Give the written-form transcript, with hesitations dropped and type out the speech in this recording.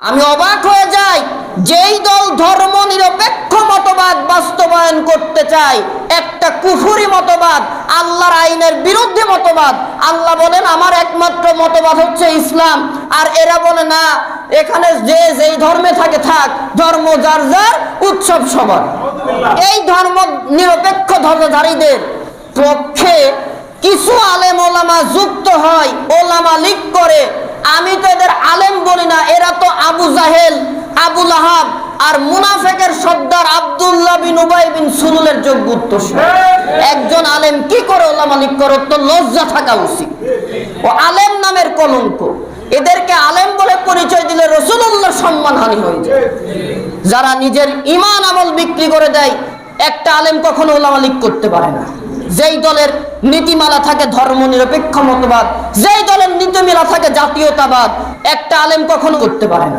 আমি অবাক হয়ে যাই, যেই দল ধর্ম নিরপেক্ষ মতবাদ বাস্তবায়ন করতে চায়, একটা কুফরি মতবাদ, আল্লাহর আইনের বিরুদ্ধে মতবাদ। আল্লাহ বলেন আমার একমাত্র মতবাদ হচ্ছে ইসলাম, আর এরা বলে না, এখানে যে যেই ধর্মে থাকে থাক, ধর্ম যার যার, উৎসব সবার। এই ধর্ম নিরপেক্ষ ধর্মধারীদের পক্ষে কিছু আলেম ওলামা যুক্ত হয়, ওলামা লীগ করে। আমি তো এদের আলেম বলি না, এরা তো আবু জাহেল, আবু লাহাব আর মুনাফিকের সর্দার আব্দুল্লাহ বিন উবাই বিন সুলুলের যোগ্য উত্তরসূরি। একজন আলেম কি করে ওলামা লীগ করে? তো লজ্জা থাকা উচিত। ও আলেম নামের কলঙ্ক। এদেরকে আলেম বলে পরিচয় দিলে রাসূলুল্লাহর সম্মানহানি হয়ে যায়। যারা নিজের ঈমান আমল বিক্রি করে দেয়, একটা আলেম কখনো ওলামা লীগ করতে পারে না। যেই দলের নীতিমালা থাকে ধর্ম নিরপেক্ষ মতবাদ, যেই দলের নীতিমালা থাকে জাতীয়তাবাদ, একটা আলেম কখনো করতে পারে না।